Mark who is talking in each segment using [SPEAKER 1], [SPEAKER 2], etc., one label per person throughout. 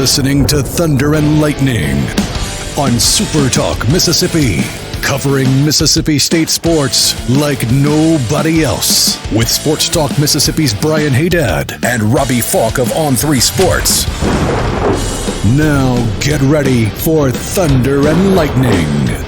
[SPEAKER 1] Listening to Thunder and Lightning on SuperTalk Mississippi, covering Mississippi State sports like nobody else. With Sports Talk Mississippi's Brian Hadad and Robbie Faulk of On3 Sports. Now get ready for Thunder and Lightning.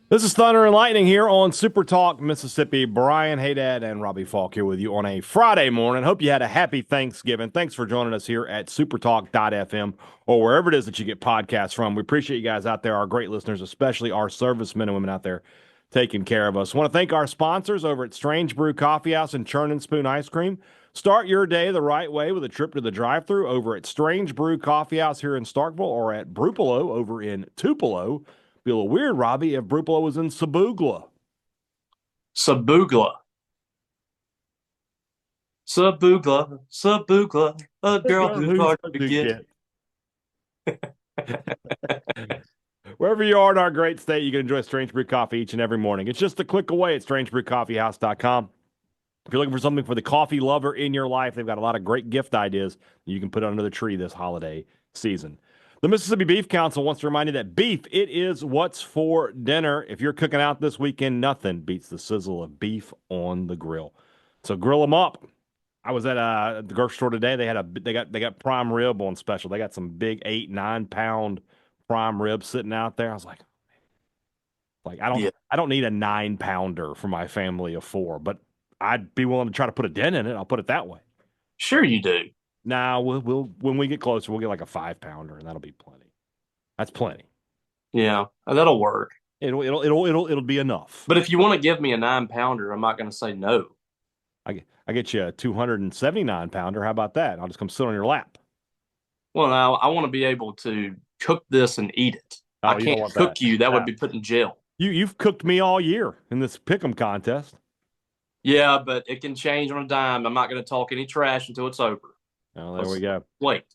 [SPEAKER 2] This is Thunder and Lightning here on Super Talk Mississippi. Brian Hadad and Robbie Faulk here with you on a Friday morning. Hope you had a happy Thanksgiving. Thanks for joining us here at supertalk.fm or wherever it is that you get podcasts from. We appreciate you guys out there, our great listeners, especially our servicemen and women out there taking care of us. I want to thank our sponsors over at Strange Brew Coffee House and Churn and Spoon Ice Cream. Start your day the right way with a trip to the drive-thru over at Strange Brew Coffee House here in Starkville or at Brupolo over in Tupelo. Be a little weird, Robbie, if Brupolo was in Sabugla.
[SPEAKER 3] Sabugla, a girl who's hard to get.
[SPEAKER 2] Wherever you are in our great state, you can enjoy Strange Brew Coffee each and every morning. It's just a click away at strangebrewcoffeehouse.com. If you're looking for something for the coffee lover in your life, they've got a lot of great gift ideas you can put under the tree this holiday season. The Mississippi Beef Council wants to remind you that beef, it is what's for dinner. If you're cooking out this weekend, nothing beats the sizzle of beef on the grill. So grill them up. I was at the grocery store today. They got prime rib on special. They got some big 8-9 pound prime rib sitting out there. I was like I don't need a 9 pounder for my family of 4, but I'd be willing to try to put a dent in it. I'll put it that way.
[SPEAKER 3] Sure you do.
[SPEAKER 2] Nah, we'll when we get closer, we'll get like a 5 pounder, and that'll be plenty. That's plenty.
[SPEAKER 3] Yeah, that'll work.
[SPEAKER 2] It'll be enough.
[SPEAKER 3] But if you want to give me a 9 pounder, I'm not going to say no.
[SPEAKER 2] I get you a 279 pounder. How about that? I'll just come sit on your lap.
[SPEAKER 3] Well, now I want to be able to cook this and eat it.
[SPEAKER 2] Oh,
[SPEAKER 3] I can't cook you. That would be put in jail.
[SPEAKER 2] You've cooked me all year in this pick'em contest.
[SPEAKER 3] Yeah, but it can change on a dime. I'm not going to talk any trash until it's over.
[SPEAKER 2] Oh, there we go.
[SPEAKER 3] Wait.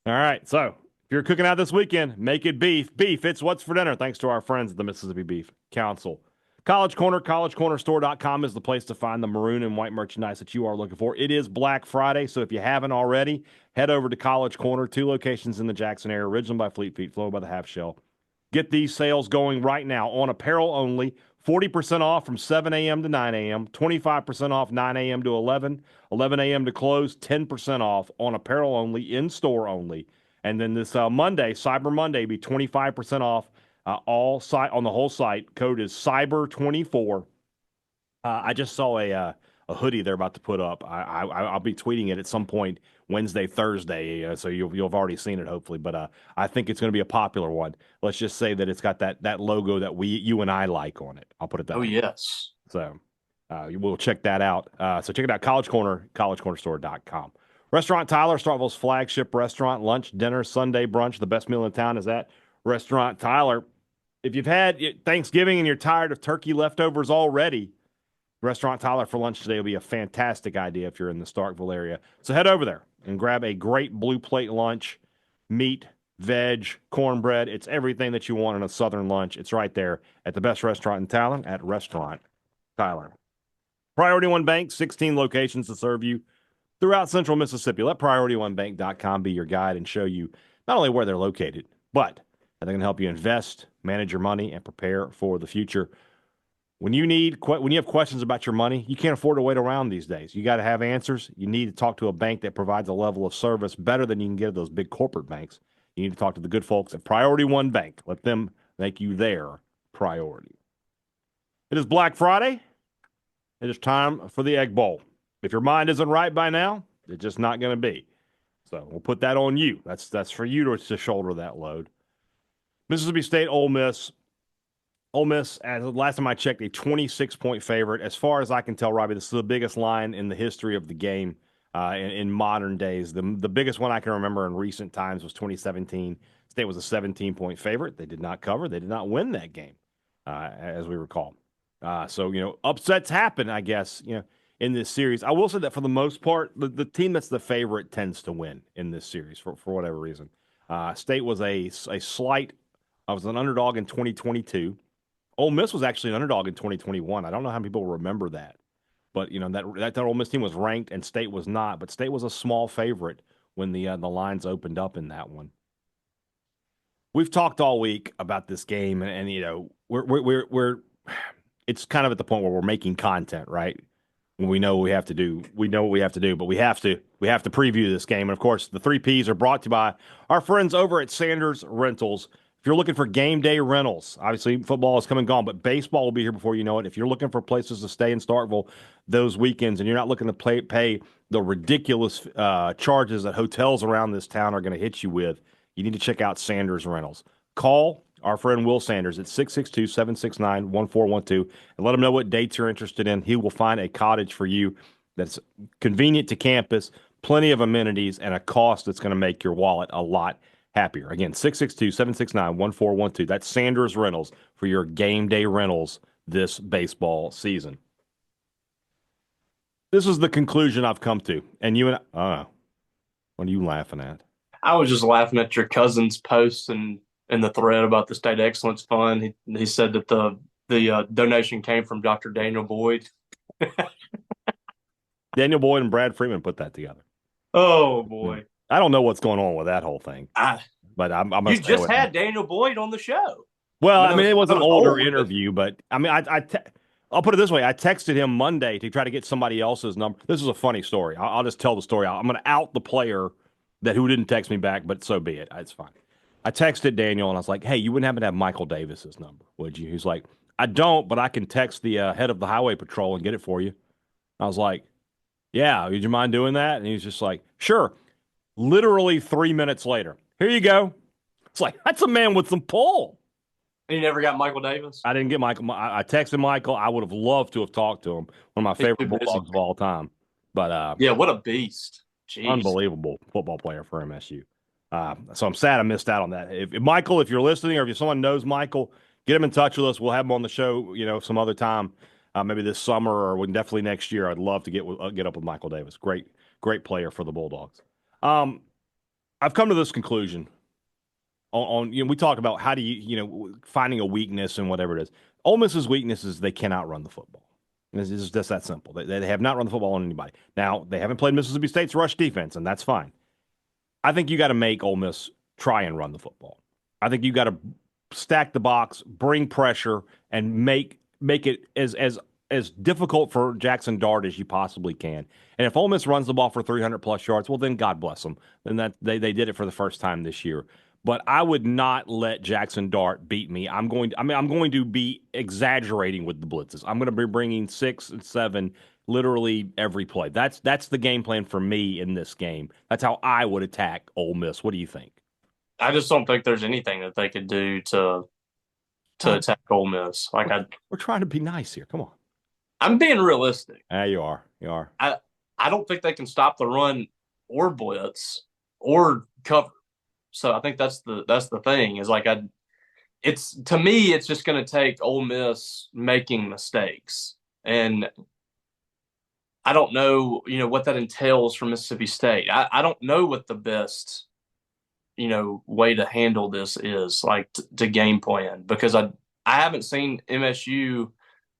[SPEAKER 2] All right. So if you're cooking out this weekend, make it beef. Beef, it's what's for dinner. Thanks to our friends at the Mississippi Beef Council. College Corner, collegecornerstore.com is the place to find the maroon and white merchandise that you are looking for. It is Black Friday, so if you haven't already, head over to College Corner, 2 locations in the Jackson area, originally by Fleet Feet, flowed by the Half Shell. Get these sales going right now on apparel only. 40% off from 7 a.m. to 9 a.m., 25% off 9 a.m. to 11, 11 a.m. to close, 10% off on apparel only, in-store only. And then this Monday, Cyber Monday, be 25% off all site on the whole site. Code is Cyber24. I just saw a hoodie they're about to put up. I'll be tweeting it at some point Wednesday, Thursday, so you'll have already seen it hopefully. But I think it's going to be a popular one. Let's just say that it's got that logo that you and I like on it. I'll put it that way.
[SPEAKER 3] Oh, yes.
[SPEAKER 2] So we'll check that out. So check it out, College Corner, collegecornerstore.com. Restaurant Tyler, Starkville's flagship restaurant, lunch, dinner, Sunday brunch. The best meal in town is at Restaurant Tyler. If you've had Thanksgiving and you're tired of turkey leftovers already, Restaurant Tyler for lunch today will be a fantastic idea if you're in the Starkville area. So head over there and grab a great blue plate lunch, meat, veg, cornbread. It's everything that you want in a Southern lunch. It's right there at the best restaurant in town at Restaurant Tyler. Priority One Bank, 16 locations to serve you throughout Central Mississippi. Let PriorityOneBank.com be your guide and show you not only where they're located, but that they're going to help you invest, manage your money, and prepare for the future. When you have questions about your money, you can't afford to wait around these days. You got to have answers. You need to talk to a bank that provides a level of service better than you can get at those big corporate banks. You need to talk to the good folks at Priority One Bank. Let them make you their priority. It is Black Friday. It is time for the Egg Bowl. If your mind isn't right by now, it's just not going to be. So we'll put that on you. That's for you to shoulder that load. Mississippi State, Ole Miss. Ole Miss, as the last time I checked, a 26-point favorite. As far as I can tell, Robbie, this is the biggest line in the history of the game in modern days. The biggest one I can remember in recent times was 2017. State was a 17-point favorite. They did not cover. They did not win that game, as we recall. So, upsets happen, I guess, in this series. I will say that for the most part, the team that's the favorite tends to win in this series for whatever reason. State was I was an underdog in 2022. Ole Miss was actually an underdog in 2021. I don't know how people remember that. But that Ole Miss team was ranked and State was not. But State was a small favorite when the lines opened up in that one. We've talked all week about this game, and we're it's kind of at the point where we're making content, right? When we know what we have to do, but we have to preview this game. And of course, the 3 Ps are brought to you by our friends over at Sanders Rentals. If you're looking for game day rentals, obviously football is come and gone, but baseball will be here before you know it. If you're looking for places to stay in Starkville those weekends and you're not looking to pay the ridiculous charges that hotels around this town are going to hit you with, you need to check out Sanders Rentals. Call our friend Will Sanders at 662-769-1412 and let him know what dates you're interested in. He will find a cottage for you that's convenient to campus, plenty of amenities, and a cost that's going to make your wallet a lot happier. Again, 662-769-1412. That's Sanders Rentals for your game day rentals this baseball season. This is the conclusion I've come to. And you and I, what are you laughing at?
[SPEAKER 3] I was just laughing at your cousin's post and in the thread about the State Excellence Fund. He said that the donation came from Dr. Daniel Boyd.
[SPEAKER 2] Daniel Boyd and Brad Freeman put that together.
[SPEAKER 3] Oh, boy.
[SPEAKER 2] I don't know what's going on with that whole thing. But I'm
[SPEAKER 3] you just had Daniel Boyd on the show.
[SPEAKER 2] Well, it was an older interview, but I'll put it this way. I texted him Monday to try to get somebody else's number. This is a funny story. I'll just tell the story. I'm going to out the player who didn't text me back, but so be it. It's fine. I texted Daniel, and I was like, hey, you wouldn't happen to have Michael Davis's number, would you? He's like, I don't, but I can text the head of the highway patrol and get it for you. I was like, yeah, would you mind doing that? And he's just like, sure. Literally 3 minutes later, here you go. It's like, that's a man with some pull.
[SPEAKER 3] And you never got Michael Davis?
[SPEAKER 2] I didn't get Michael. I texted Michael. I would have loved to have talked to him. One of my favorite Bulldogs of all time. But
[SPEAKER 3] yeah, what a beast. Jeez.
[SPEAKER 2] Unbelievable football player for MSU. So I'm sad I missed out on that. If Michael, if you're listening, or if someone knows Michael, get him in touch with us. We'll have him on the show, some other time, maybe this summer or definitely next year. I'd love to get up with Michael Davis. Great player for the Bulldogs. I've come to this conclusion on we talk about how do you finding a weakness and whatever it is. Ole Miss's weakness is they cannot run the football. It's just that simple. They have not run the football on anybody. Now, they haven't played Mississippi State's rush defense, and that's fine. I think you got to make Ole Miss try and run the football. I think you got to stack the box, bring pressure, and make it as difficult for Jackson Dart as you possibly can. And if Ole Miss runs the ball for 300-plus yards, well, then God bless them. Then that they did it for the first time this year. But I would not let Jackson Dart beat me. I'm going to be exaggerating with the blitzes. I'm going to be bringing 6 and 7 literally every play. That's the game plan for me in this game. That's how I would attack Ole Miss. What do you think?
[SPEAKER 3] I just don't think there's anything that they could do to attack Ole Miss.
[SPEAKER 2] We're trying to be nice here. Come on.
[SPEAKER 3] I'm being realistic.
[SPEAKER 2] Yeah, you are. You are.
[SPEAKER 3] I don't think they can stop the run or blitz or cover. So I think that's the thing is to me it's just going to take Ole Miss making mistakes, and I don't know what that entails for Mississippi State. I don't know what the best way to handle this is to game plan, because I haven't seen MSU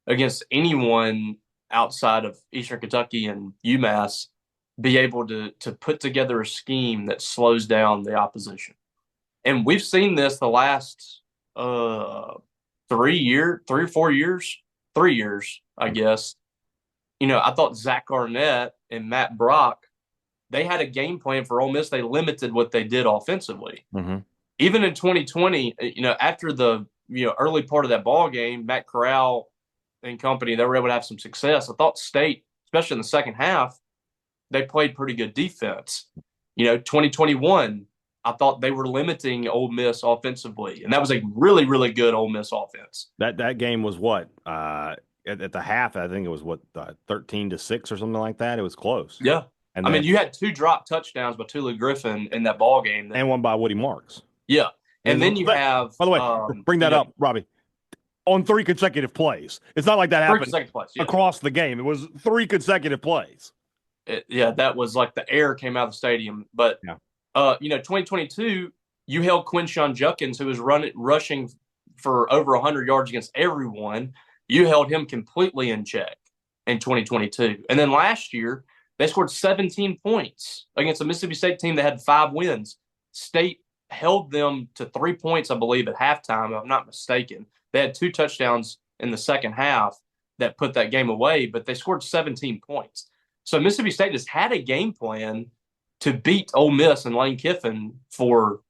[SPEAKER 3] against anyone outside of Eastern Kentucky and UMass be able to put together a scheme that slows down the opposition. And we've seen this the last 3 or 4 years, 3 years, I guess. I thought Zach Garnett and Matt Brock, they had a game plan for Ole Miss. They limited what they did offensively.
[SPEAKER 2] Mm-hmm.
[SPEAKER 3] Even in 2020, after the early part of that ball game, Matt Corral and company, they were able to have some success. I thought State, especially in the second half, they played pretty good defense. 2021, I thought they were limiting Ole Miss offensively, and that was a really, really good Ole Miss offense.
[SPEAKER 2] That game was what? At the half, I think it was 13-6 or something like that. It was close.
[SPEAKER 3] Yeah. And you had 2 drop touchdowns by Tulu Griffin in that ball game.
[SPEAKER 2] And one by Woody Marks.
[SPEAKER 3] Yeah. And then you have –
[SPEAKER 2] by the way, bring that up, Robbie. On 3 consecutive plaplays. It's not like that happened across the game. It was 3 consecutive plays.
[SPEAKER 3] That was like the air came out of the stadium. But, 2022, you held Quinshon Judkins, who was rushing for over 100 yards against everyone. You held him completely in check. in 2022. And then last year, they scored 17 points against a Mississippi State team that had 5 wins. State held them to 3 points, I believe, at halftime, if I'm not mistaken. They had 2 touchdowns in the second half that put that game away, but they scored 17 points. So Mississippi State has had a game plan to beat Ole Miss and Lane Kiffin for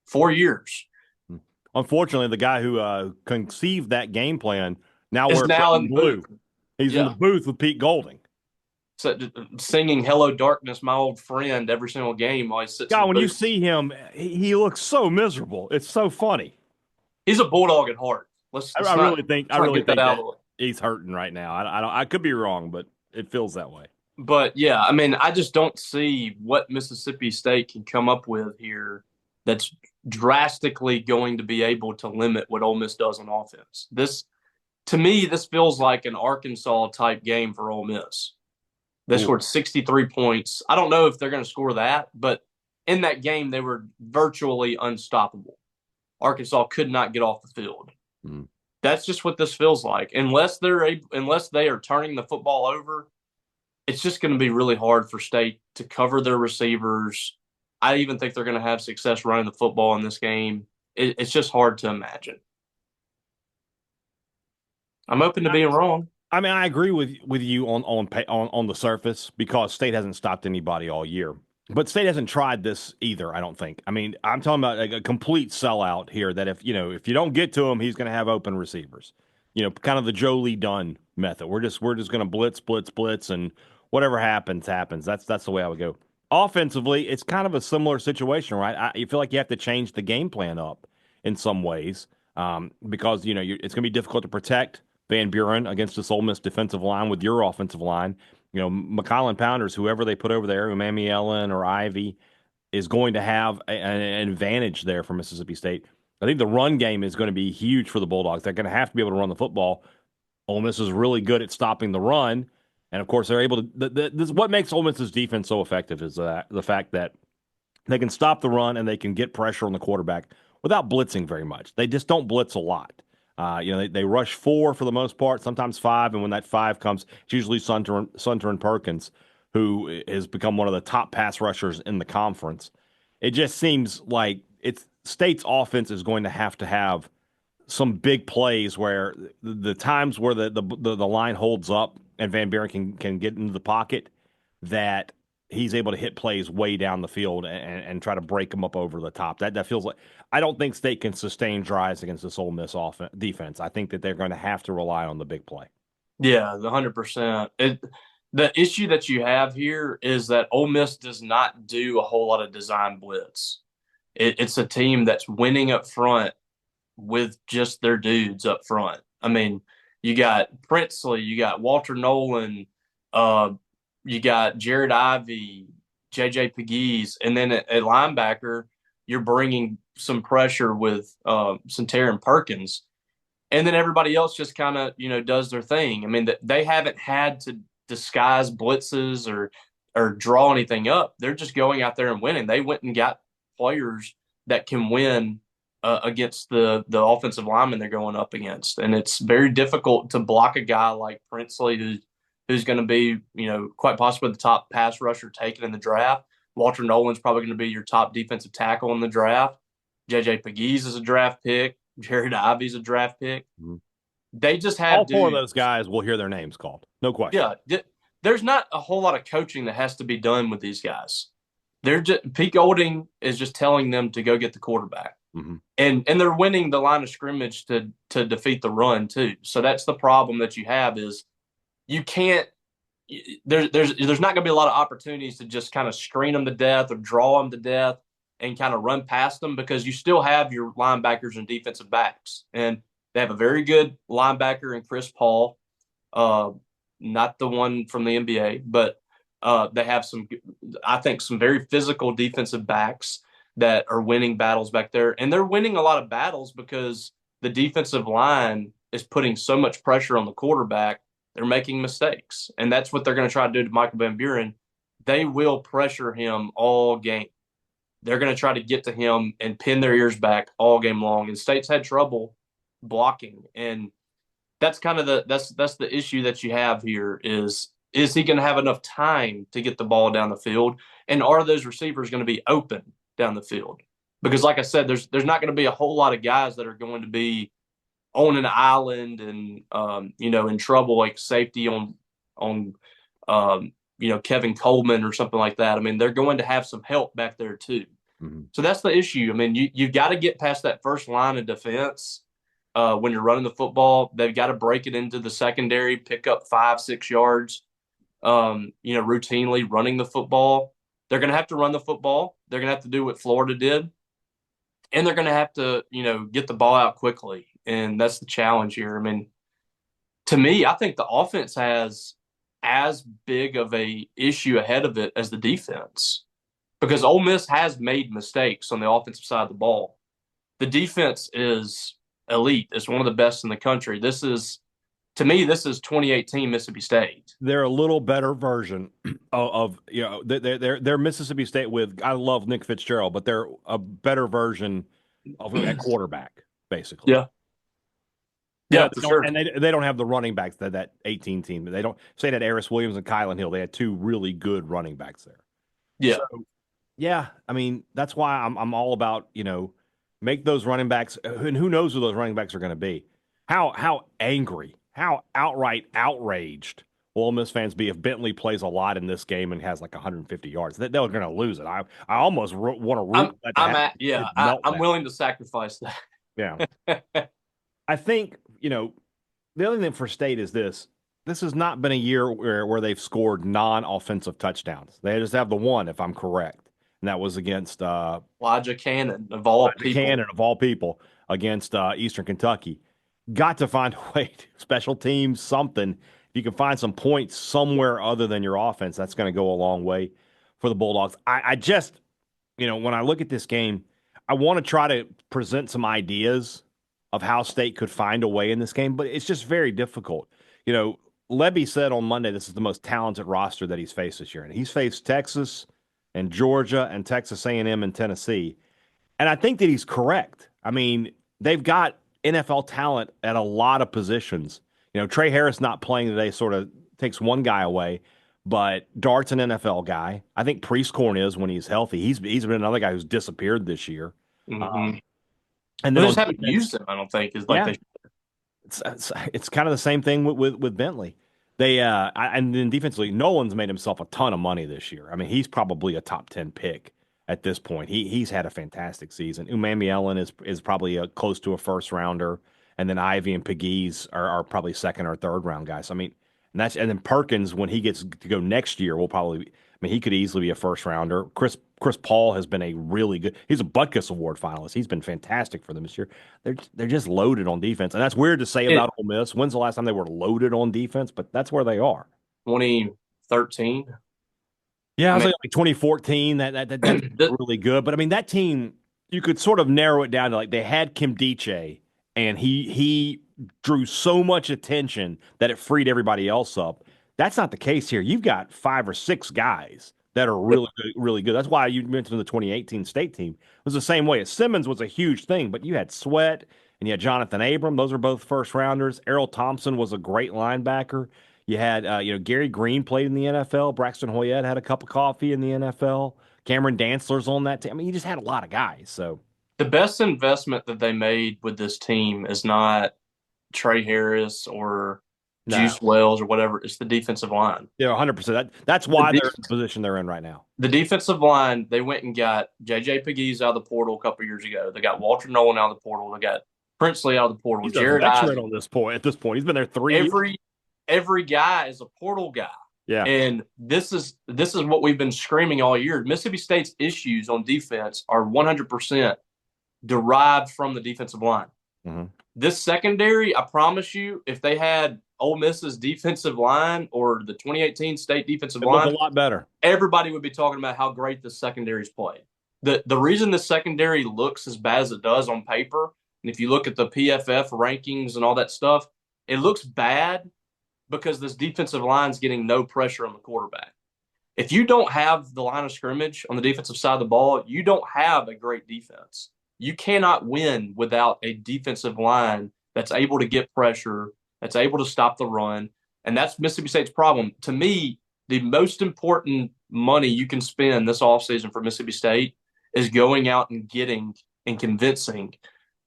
[SPEAKER 3] 4 years.
[SPEAKER 2] Unfortunately, the guy who conceived that game plan now
[SPEAKER 3] Is
[SPEAKER 2] wears
[SPEAKER 3] now
[SPEAKER 2] red
[SPEAKER 3] in
[SPEAKER 2] and blue.
[SPEAKER 3] booth.
[SPEAKER 2] He's in the booth with Pete Golding.
[SPEAKER 3] So, singing "Hello Darkness, My Old Friend" every single game while he sits.
[SPEAKER 2] God,
[SPEAKER 3] in the
[SPEAKER 2] when
[SPEAKER 3] booth.
[SPEAKER 2] you see him, he looks so miserable. It's so funny.
[SPEAKER 3] He's a Bulldog at heart.
[SPEAKER 2] I really think
[SPEAKER 3] that
[SPEAKER 2] he's hurting right now. I could be wrong, but it feels that way.
[SPEAKER 3] But yeah, I mean, I just don't see what Mississippi State can come up with here that's drastically going to be able to limit what Ole Miss does on offense. To me, this feels like an Arkansas type game for Ole Miss. They scored 63 points. I don't know if they're going to score that, but in that game, they were virtually unstoppable. Arkansas could not get off the field.
[SPEAKER 2] Mm.
[SPEAKER 3] That's just what this feels like. Unless they are turning the football over, it's just going to be really hard for State to cover their receivers. I even think they're going to have success running the football in this game. It's just hard to imagine. I'm open to being wrong.
[SPEAKER 2] I mean, I agree with you on the surface because State hasn't stopped anybody all year. But State hasn't tried this either, I don't think. I mean, I'm talking about a complete sellout here that if you don't get to him, he's going to have open receivers. Kind of the Joe Lee Dunn method. We're just going to blitz, and whatever happens. That's the way I would go. Offensively, it's kind of a similar situation, right? You feel like you have to change the game plan up in some ways because it's going to be difficult to protect Van Buren against this Ole Miss defensive line with your offensive line. McCollum Pounders, whoever they put over there, Umami Ellen or Ivy, is going to have an advantage there for Mississippi State. I think the run game is going to be huge for the Bulldogs. They're going to have to be able to run the football. Ole Miss is really good at stopping the run. And, of course, they're able to what makes Ole Miss's defense so effective is the fact that they can stop the run and they can get pressure on the quarterback without blitzing very much. They just don't blitz a lot. They rush 4 for the most part, sometimes 5, and when that 5 comes, it's usually Sunter and Perkins, who has become one of the top pass rushers in the conference. It just seems like State's offense is going to have some big plays where the times where the line holds up and Van Buren can get into the pocket, that he's able to hit plays way down the field and try to break them up over the top. That feels like I don't think State can sustain drives against this Ole Miss defense. I think that they're going to have to rely on the big play.
[SPEAKER 3] Yeah, 100%. The issue that you have here is that Ole Miss does not do a whole lot of design blitz. It's a team that's winning up front with just their dudes up front. I mean, you got Princely, you got Walter Nolan, you got Jared Ivey, J.J. Pegues, and then at linebacker, you're bringing some pressure with Sunter and Perkins. And then everybody else just kind of, does their thing. I mean, they haven't had to disguise blitzes or draw anything up. They're just going out there and winning. They went and got players that can win against the offensive lineman they're going up against. And it's very difficult to block a guy like Princely who's going to be, quite possibly the top pass rusher taken in the draft. Walter Nolan's probably going to be your top defensive tackle in the draft. J.J. Pegues is a draft pick. Jared Ivey's a draft pick. Mm-hmm. They just have
[SPEAKER 2] all 4 of those guys will hear their names called. No question.
[SPEAKER 3] Yeah. There's not a whole lot of coaching that has to be done with these guys. Pete Golding is just telling them to go get the quarterback. Mm-hmm. And they're winning the line of scrimmage to defeat the run too. So that's the problem that you have is you can't there's not going to be a lot of opportunities to just kind of screen them to death or draw them to death and kind of run past them because you still have your linebackers and defensive backs. And they have a very good linebacker in Chris Paul, not the one from the NBA, but they have some very physical defensive backs that are winning battles back there. And they're winning a lot of battles because the defensive line is putting so much pressure on the quarterback. They're making mistakes. And that's what they're going to try to do to Michael Van Buren. They will pressure him all game. They're going to try to get to him and pin their ears back all game long. And State's had trouble blocking. And that's kind of that's the issue that you have here is he going to have enough time to get the ball down the field, and are those receivers going to be open down the field? Because like I said, there's not going to be a whole lot of guys that are going to be on an island and in trouble, like safety on Kevin Coleman or something like that. I mean, they're going to have some help back there too.
[SPEAKER 2] Mm-hmm.
[SPEAKER 3] So that's the issue. I mean, you've got to get past that first line of defense when you're running the football. They've got to break it into the secondary, pick up 5-6 yards, routinely running the football. They're going to have to run the football. They're going to have to do what Florida did. And they're going to have to, get the ball out quickly. And that's the challenge here. I mean, to me, I think the offense has as big of a issue ahead of it as the defense, because Ole Miss has made mistakes on the offensive side of the ball. The defense is elite. It's one of the best in the country. To me, this is 2018 Mississippi State.
[SPEAKER 2] They're a little better version of they're Mississippi State with, I love Nick Fitzgerald, but they're a better version of at quarterback, basically.
[SPEAKER 3] Yeah. Yeah, for sure.
[SPEAKER 2] And they don't have the running backs that 18 team. They don't say that Aris Williams and Kylan Hill. They had two really good running backs there.
[SPEAKER 3] Yeah.
[SPEAKER 2] So, yeah, I mean, that's why I'm all about, make those running backs, and who knows who those running backs are going to be. How angry, how outright outraged will Ole Miss fans be if Bentley plays a lot in this game and has like 150 yards? They're going to lose it. I almost want to root that to happen.
[SPEAKER 3] I'm willing to sacrifice that.
[SPEAKER 2] Yeah. I think, the other thing for State is this has not been a year where they've scored non-offensive touchdowns. They just have the one, if I'm correct. And that was against
[SPEAKER 3] Elijah Cannon, of all
[SPEAKER 2] people, against Eastern Kentucky. Got to find a way to special teams, something. If you can find some points somewhere other than your offense, that's going to go a long way for the Bulldogs. I just, when I look at this game, I want to try to present some ideas of how State could find a way in this game, but it's just very difficult. Lebby said on Monday this is the most talented roster that he's faced this year, and he's faced Texas and Georgia and Texas A&M and Tennessee, and I think that he's correct. I mean, they've got NFL talent at a lot of positions. Trey Harris not playing today sort of takes one guy away, but Dart's an NFL guy. I think Priestcorn is when he's healthy. He's been another guy who's disappeared this year.
[SPEAKER 3] Mm-hmm.
[SPEAKER 2] And
[SPEAKER 3] they just haven't used him, I don't think.
[SPEAKER 2] It's kind of the same thing with Bentley. They and then defensively, Nolan's made himself a ton of money this year. I mean, he's probably a top 10 pick at this point. He's had a fantastic season. Umami Ellen is probably close to a first rounder, and then Ivy and Pegues are probably second or third round guys. I mean, and then Perkins, when he gets to go next year, will probably. I mean, he could easily be a first rounder. Chris Paul has been a really good. He's a Butkus Award finalist. He's been fantastic for them this year. They're just loaded on defense, and that's weird to say about Ole Miss. When's the last time they were loaded on defense? But that's where they are.
[SPEAKER 3] 2013.
[SPEAKER 2] Yeah, I was like 2014. That's really good. But I mean, that team, you could sort of narrow it down to like they had Kim Diche, and he drew so much attention that it freed everybody else up. That's not the case here. You've got 5 or 6 guys that are really good. That's why you mentioned the 2018 State team. It was the same way. Simmons was a huge thing, but you had Sweat and you had Jonathan Abram. Those are both first rounders. Errol Thompson was a great linebacker. You had Gary Green played in the NFL. Braxton Hoyette had a cup of coffee in the NFL. Cameron Dantzler's on that team. I mean, you just had a lot of guys. So
[SPEAKER 3] the best investment that they made with this team is not Trey Harris or Juice Wells or whatever. It's the defensive line.
[SPEAKER 2] Yeah, 100%. That's why they're in the position they're in right now.
[SPEAKER 3] The defensive line, they went and got J.J. Pegues out of the portal a couple years ago. They got Walter Nolan out of the portal. They got Princely out of the portal.
[SPEAKER 2] He's Jared Eisen on this point. At this point, he's been there 3 years.
[SPEAKER 3] Every guy is a portal guy.
[SPEAKER 2] Yeah.
[SPEAKER 3] And this is what we've been screaming all year. Mississippi State's issues on defense are 100% derived from the defensive line.
[SPEAKER 2] Mm-hmm.
[SPEAKER 3] This secondary, I promise you, if they had Ole Miss's defensive line or the 2018 State defensive line,
[SPEAKER 2] a lot better.
[SPEAKER 3] Everybody would be talking about how great the secondary's played. The reason the secondary looks as bad as it does on paper, and if you look at the PFF rankings and all that stuff, it looks bad because this defensive line's getting no pressure on the quarterback. If you don't have the line of scrimmage on the defensive side of the ball, you don't have a great defense. You cannot win without a defensive line that's able to get pressure that's able to stop the run. And that's Mississippi State's problem. To me, the most important money you can spend this offseason for Mississippi State is going out and getting and convincing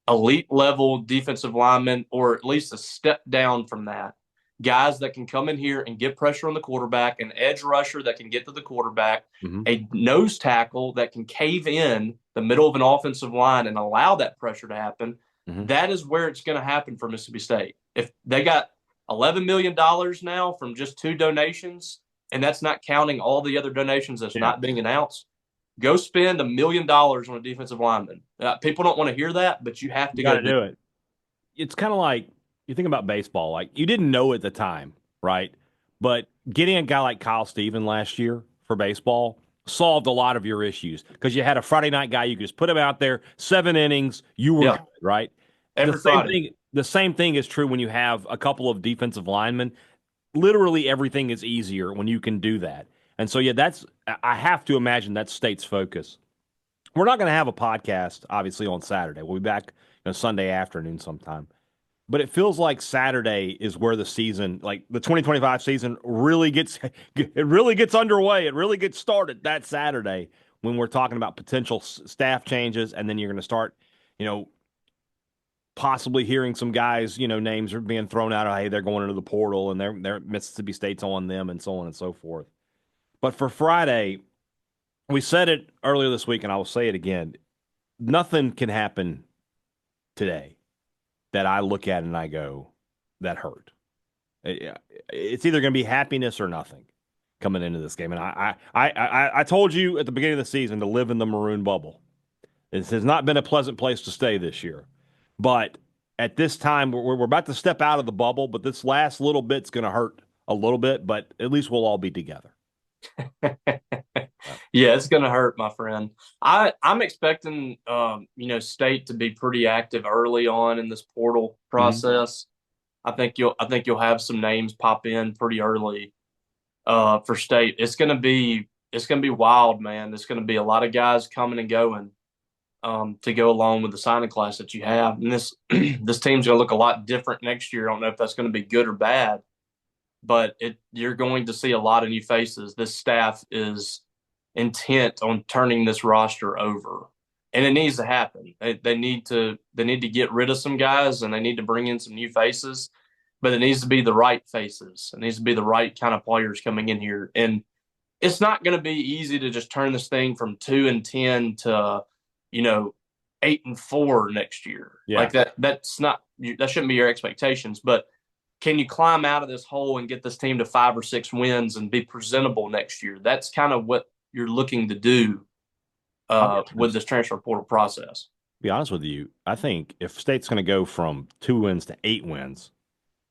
[SPEAKER 3] elite level defensive linemen, or at least a step down from that. Guys that can come in here and get pressure on the quarterback, an edge rusher that can get to the quarterback, a nose tackle that can cave in the middle of an offensive line and allow that pressure to happen. That is where it's going to happen for Mississippi State. If they got $11 million now from just 2 donations, and that's not counting all the other donations that's not being announced, go spend $1 million on a defensive lineman. People don't want to hear that, but you have to go
[SPEAKER 2] do it. It's kind of like, you think about baseball, like you didn't know at the time, right? But getting a guy like Kyle Steven last year for baseball solved a lot of your issues because you had a Friday night guy. You could just put him out there, 7 innings, you were good, right?
[SPEAKER 3] Every Friday.
[SPEAKER 2] The same thing is true when you have a couple of defensive linemen. Literally everything is easier when you can do that. And so, I have to imagine that's State's focus. We're not going to have a podcast, obviously, on Saturday. We'll be back Sunday afternoon sometime. But it feels like Saturday is where the season, like the 2025 season, really gets underway. It really gets started that Saturday when we're talking about potential staff changes, and then you're going to start, possibly hearing some guys, names are being thrown out. Hey, they're going into the portal, and they're Mississippi State's on them, and so on and so forth. But for Friday, we said it earlier this week, and I will say it again. Nothing can happen today that I look at and I go, that hurt. It's either going to be happiness or nothing coming into this game. And I told you at the beginning of the season to live in the maroon bubble. This has not been a pleasant place to stay this year. But at this time, we're about to step out of the bubble, but this last little bit's going to hurt a little bit, but at least we'll all be together.
[SPEAKER 3] Yeah, it's going to hurt, my friend. I'm expecting, State to be pretty active early on in this portal process. I think you'll have some names pop in pretty early for State. It's going to be wild, man. There's going to be a lot of guys coming and going to go along with the signing class that you have. And this this team's going to look a lot different next year. I don't know if that's going to be good or bad, but you're going to see a lot of new faces. This staff is intent on turning this roster over, and it needs to happen. They need to get rid of some guys, and they need to bring in some new faces, but it needs to be the right faces. It needs to be the right kind of players coming in here. And it's not going to be easy to just turn this thing from 2-10 to 8-4 next year. Like that. That shouldn't be your expectations, but can you climb out of this hole and get this team to 5 or 6 wins and be presentable next year? That's kind of what you're looking to do with this transfer portal process.
[SPEAKER 2] To be honest with you, I think if State's going to go from 2 wins to 8 wins,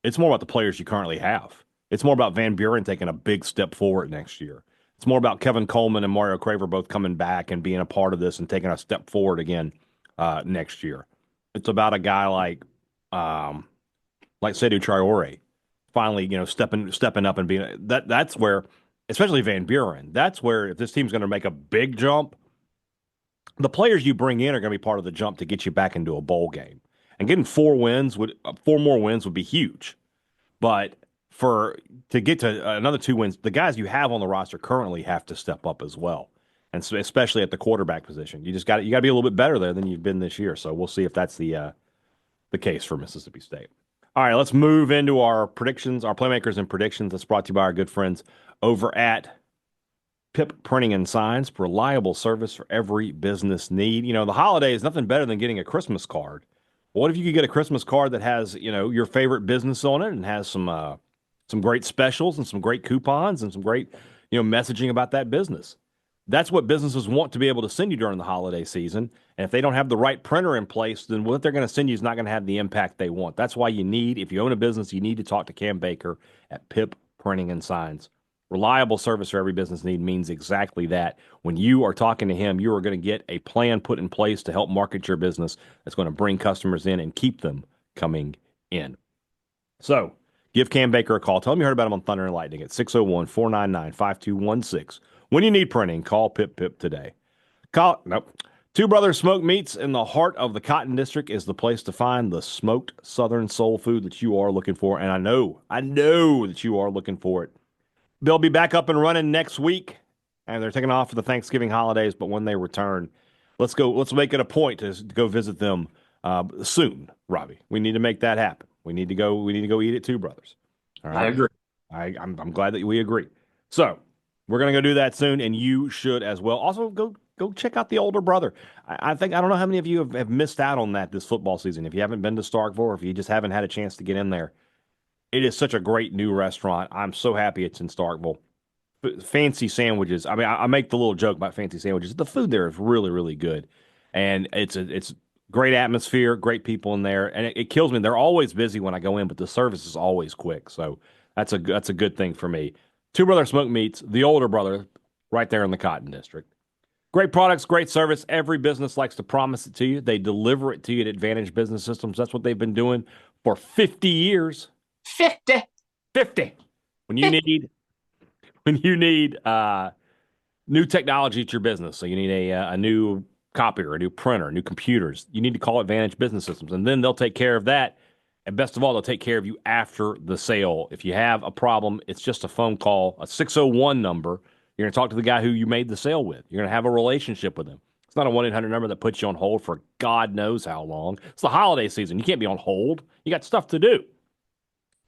[SPEAKER 2] it's more about the players you currently have. It's more about Van Buren taking a big step forward next year. It's more about Kevin Coleman and Mario Craver both coming back and being a part of this and taking a step forward again next year. It's about a guy like Seydou Traore finally, stepping up and being that's where, especially Van Buren, that's where if this team's going to make a big jump, the players you bring in are going to be part of the jump to get you back into a bowl game. And getting 4 more wins would be huge. But to get to another 2 wins, the guys you have on the roster currently have to step up as well. And so especially at the quarterback position. You got to be a little bit better there than you've been this year. So we'll see if that's the case for Mississippi State. All right, let's move into our predictions, our Playmakers and predictions. That's brought to you by our good friends over at Pip Printing and Signs. Reliable service for every business need. The holiday is nothing better than getting a Christmas card. What if you could get a Christmas card that has, your favorite business on it and has some great specials and some great coupons and some great, messaging about that business? That's what businesses want to be able to send you during the holiday season. And if they don't have the right printer in place, then what they're going to send you is not going to have the impact they want. That's why if you own a business, you need to talk to Cam Baker at Pip Printing and Signs. Reliable service for every business need means exactly that. When you are talking to him, you are going to get a plan put in place to help market your business that's going to bring customers in and keep them coming in. So give Cam Baker a call. Tell him you heard about him on Thunder and Lightning at 601-499-5216. When you need printing, call Pip today. Two Brothers Smoked Meats in the heart of the Cotton District is the place to find the smoked Southern soul food that you are looking for. And I know that you are looking for it. They'll be back up and running next week, and they're taking off for the Thanksgiving holidays. But when they return, let's make it a point to go visit them soon, Robbie. We need to make that happen. We need to go eat at Two Brothers. All right.
[SPEAKER 3] I agree.
[SPEAKER 2] I'm glad that we agree. So we're gonna go do that soon, and you should as well. Also, go check out the older brother. I think I don't know how many of you have missed out on that this football season. If you haven't been to Starkville, or if you just haven't had a chance to get in there, it is such a great new restaurant. I'm so happy it's in Starkville. Fancy sandwiches. I mean, I make the little joke about fancy sandwiches. The food there is really, really good, and it's great atmosphere, great people in there, and it kills me. They're always busy when I go in, but the service is always quick. So that's a good thing for me. Two Brother Smoked Meats, the older brother, right there in the Cotton District. Great products, great service. Every business likes to promise it to you. They deliver it to you at Advantage Business Systems. That's what they've been doing for 50 years. 50. When you need new technology at your business, so you need a new copier, a new printer, new computers, you need to call Advantage Business Systems, and then they'll take care of that. And best of all, they'll take care of you after the sale. If you have a problem, it's just a phone call, a 601 number. You're going to talk to the guy who you made the sale with. You're going to have a relationship with him. It's not a 1-800 number that puts you on hold for God knows how long. It's the holiday season. You can't be on hold. You got stuff to do.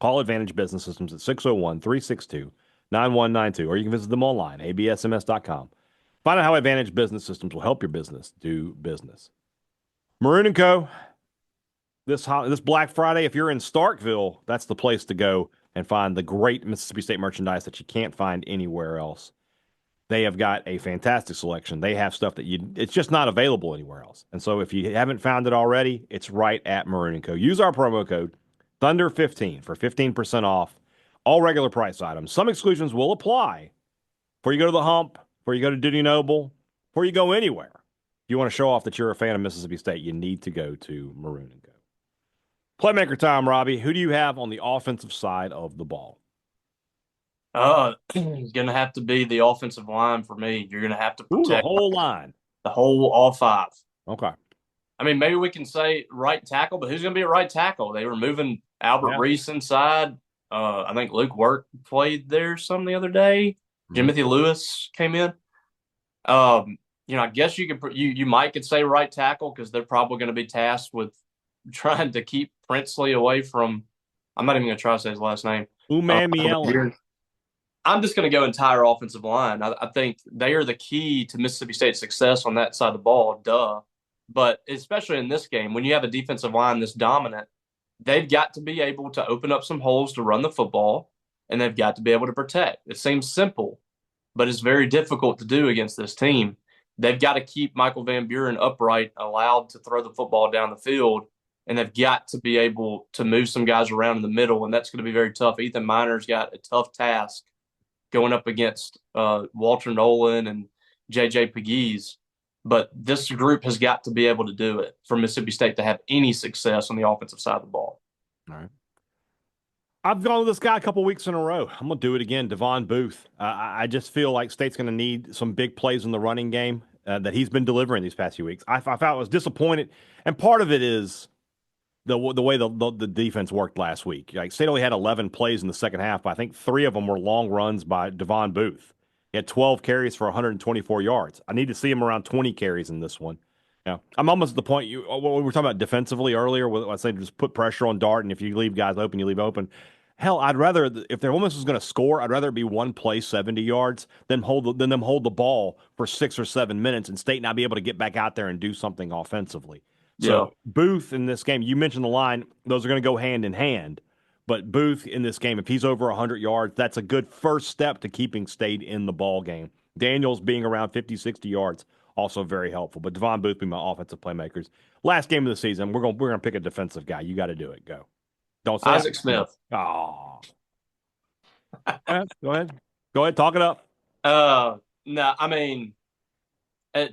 [SPEAKER 2] Call Advantage Business Systems at 601-362-9192, or you can visit them online, absms.com. Find out how Advantage Business Systems will help your business do business. Maroon & Co., this Black Friday, if you're in Starkville, that's the place to go and find the great Mississippi State merchandise that you can't find anywhere else. They have got a fantastic selection. They have stuff that it's just not available anywhere else. And so if you haven't found it already, it's right at Maroon & Co. Use our promo code Thunder15 for 15% off all regular price items. Some exclusions will apply before you go to the Hump, before you go to Duty Noble, before you go anywhere. If you want to show off that you're a fan of Mississippi State, you need to go to Maroon & Co. Playmaker time, Robbie. Who do you have on the offensive side of the ball?
[SPEAKER 3] It's going to have to be the offensive line for me. You're going to have to protect
[SPEAKER 2] the whole line.
[SPEAKER 3] The whole all five.
[SPEAKER 2] Okay.
[SPEAKER 3] I mean, maybe we can say right tackle, but who's going to be at right tackle? They were moving Albert Reese inside. I think Luke Work played there some the other day. Jimothy Lewis came in. I guess you might say right tackle because they're probably going to be tasked with trying to keep Princely away from. I'm not even going to try to say his last name.
[SPEAKER 2] Umamiela.
[SPEAKER 3] I'm just going to go entire offensive line. I think they are the key to Mississippi State's success on that side of the ball. Duh. But especially in this game, when you have a defensive line this dominant, they've got to be able to open up some holes to run the football, and they've got to be able to protect. It seems simple, but it's very difficult to do against this team. They've got to keep Michael Van Buren upright, allowed to throw the football down the field, and they've got to be able to move some guys around in the middle, and that's going to be very tough. Ethan Miner's got a tough task going up against Walter Nolan and J.J. Pegues. But this group has got to be able to do it for Mississippi State to have any success on the offensive side of the ball.
[SPEAKER 2] All right. I've gone with this guy a couple weeks in a row. I'm going to do it again, Devon Booth. I just feel like State's going to need some big plays in the running game that he's been delivering these past few weeks. I felt I was disappointed, and part of it is the way the defense worked last week. Like State only had 11 plays in the second half, but I think 3 of them were long runs by Devon Booth. He had 12 carries for 124 yards. I need to see him around 20 carries in this one. Yeah, I'm almost at the point we were talking about defensively earlier. I said just put pressure on Dart, and if you leave guys open, you leave open. Hell, I'd rather, if their women's was going to score, I'd rather it be one play 70 yards than them hold the ball for 6 or 7 minutes and State not be able to get back out there and do something offensively. So Booth in this game, you mentioned the line; those are going to go hand in hand. But Booth in this game, if he's over 100 yards, that's a good first step to keeping State in the ball game. Daniels being around 50, 60 yards, also very helpful. But Devon Booth being my offensive playmakers. Last game of the season, we're gonna pick a defensive guy. You got to do it. Go. Don't say
[SPEAKER 3] Isaac Smith.
[SPEAKER 2] Oh. Go ahead. Talk it up.
[SPEAKER 3] No, I mean,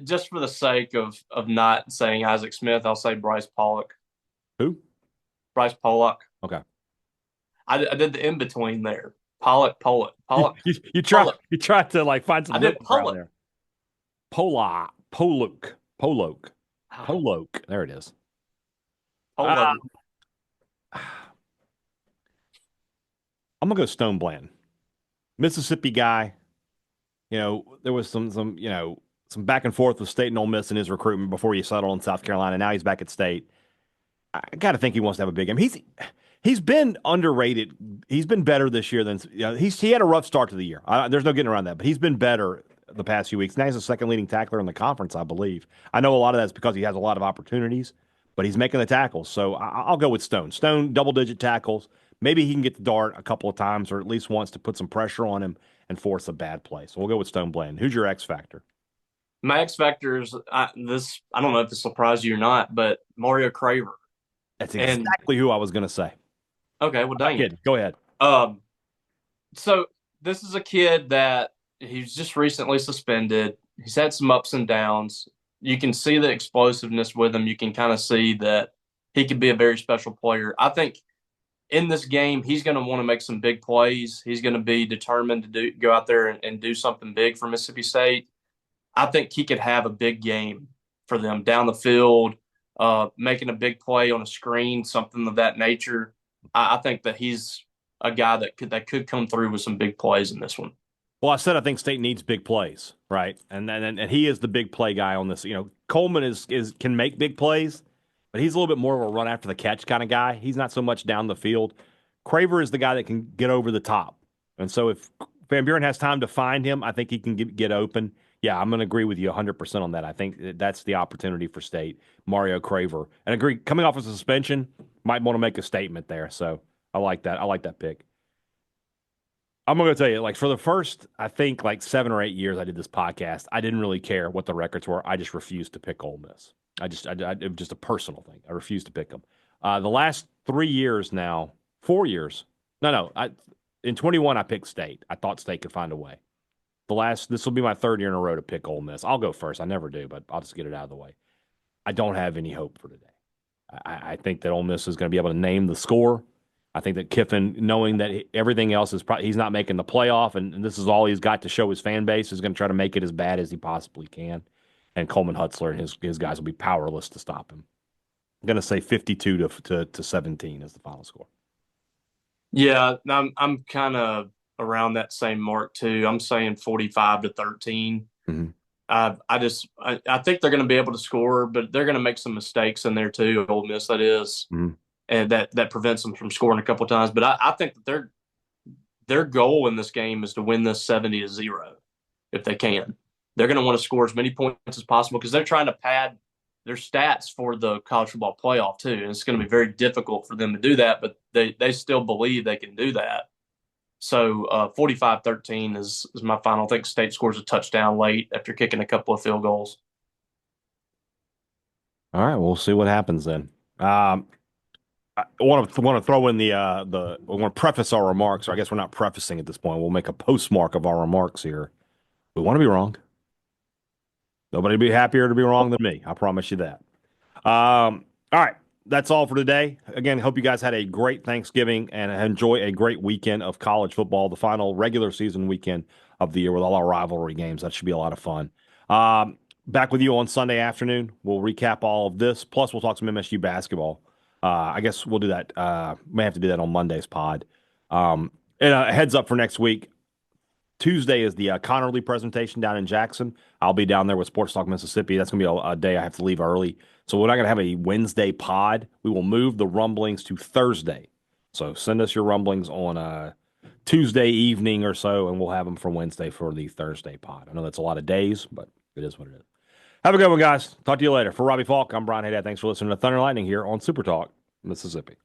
[SPEAKER 3] just for the sake of not saying Isaac Smith, I'll say Bryce Pollock.
[SPEAKER 2] Who?
[SPEAKER 3] Bryce Pollock.
[SPEAKER 2] Okay.
[SPEAKER 3] I did the in between there. Pollock.
[SPEAKER 2] You tried to like find some.
[SPEAKER 3] I did Pollock.
[SPEAKER 2] Pollock. Pollock.
[SPEAKER 3] Ah,
[SPEAKER 2] Pollock. There it is.
[SPEAKER 3] Polo.
[SPEAKER 2] I'm gonna go Stone Bland, Mississippi guy. There was some back and forth with State and Ole Miss in his recruitment before he settled in South Carolina. Now he's back at State. I got to think he wants to have a big game. He's been underrated. He's been better this year than he had a rough start to the year. There's no getting around that, but he's been better the past few weeks. Now he's the second leading tackler in the conference, I believe. I know a lot of that's because he has a lot of opportunities, but he's making the tackles. So I'll go with Stone. Stone, double-digit tackles. Maybe he can get the dart a couple of times or at least wants to put some pressure on him and force a bad play. So we'll go with Stone Bland. Who's your X factor?
[SPEAKER 3] My X factors. I don't know if this surprised you or not, but Mario Craver.
[SPEAKER 2] That's exactly who I was going to say.
[SPEAKER 3] Okay, well, dang it.
[SPEAKER 2] Go ahead.
[SPEAKER 3] So this is a kid that he's just recently suspended. He's had some ups and downs. You can see the explosiveness with him. You can kind of see that he could be a very special player. I think in this game, he's going to want to make some big plays. He's going to be determined to go out there and do something big for Mississippi State. I think he could have a big game for them down the field, making a big play on a screen, something of that nature. I think that he's a guy that could come through with some big plays in this one.
[SPEAKER 2] Well, I said I think State needs big plays, right? And he is the big play guy on this. Coleman can make big plays, but he's a little bit more of a run after the catch kind of guy. He's not so much down the field. Craver is the guy that can get over the top. And so if Van Buren has time to find him, I think he can get open. Yeah, I'm going to agree with you 100% on that. I think that's the opportunity for State, Mario Craver. And agree, coming off of suspension, might want to make a statement there. So I like that. I like that pick. I'm going to tell you, for the first, I think, 7 or 8 years I did this podcast, I didn't really care what the records were. I just refused to pick Ole Miss. It was just a personal thing. I refused to pick them. The last 3 years now, 4 years. In 21, I picked State. I thought State could find a way. This will be my third year in a row to pick Ole Miss. I'll go first. I never do, but I'll just get it out of the way. I don't have any hope for today. I think that Ole Miss is going to be able to name the score. I think that Kiffin, knowing that everything else is he's not making the playoff, and this is all he's got to show his fan base, is going to try to make it as bad as he possibly can. And Coleman Hutzler and his guys will be powerless to stop him. I'm going to say 52 to 17 is the final score.
[SPEAKER 3] Yeah, I'm kind of around that same mark too. I'm saying 45 to 13.
[SPEAKER 2] Mm-hmm.
[SPEAKER 3] I think they're going to be able to score, but they're going to make some mistakes in there too. Ole Miss, that is.
[SPEAKER 2] Mm-hmm.
[SPEAKER 3] And that prevents them from scoring a couple of times. But I think that their goal in this game is to win this 70-0 if they can. They're going to want to score as many points as possible because they're trying to pad their stats for the college football playoff too. And it's going to be very difficult for them to do that, but they still believe they can do that. So 45-13 is my final. I think State scores a touchdown late after kicking a couple of field goals.
[SPEAKER 2] All right, we'll see what happens then. I want to throw in we want to preface our remarks, or I guess we're not prefacing at this point. We'll make a postmark of our remarks here. We want to be wrong. Nobody would be happier to be wrong than me. I promise you that. All right. That's all for today. Again, hope you guys had a great Thanksgiving and enjoy a great weekend of college football, the final regular season weekend of the year with all our rivalry games. That should be a lot of fun. Back with you on Sunday afternoon. We'll recap all of this. Plus, we'll talk some MSU basketball. I guess we'll do that. May have to do that on Monday's pod. And a heads up for next week. Tuesday is the Connerly presentation down in Jackson. I'll be down there with Sports Talk Mississippi. That's going to be a day I have to leave early. So we're not going to have a Wednesday pod. We will move the rumblings to Thursday. So send us your rumblings on Tuesday evening or so, and we'll have them for Wednesday for the Thursday pod. I know that's a lot of days, but it is what it is. Have a good one, guys. Talk to you later. For Robbie Faulk, I'm Brian Hadad. Thanks for listening to Thunder and Lightning here on SuperTalk Mississippi.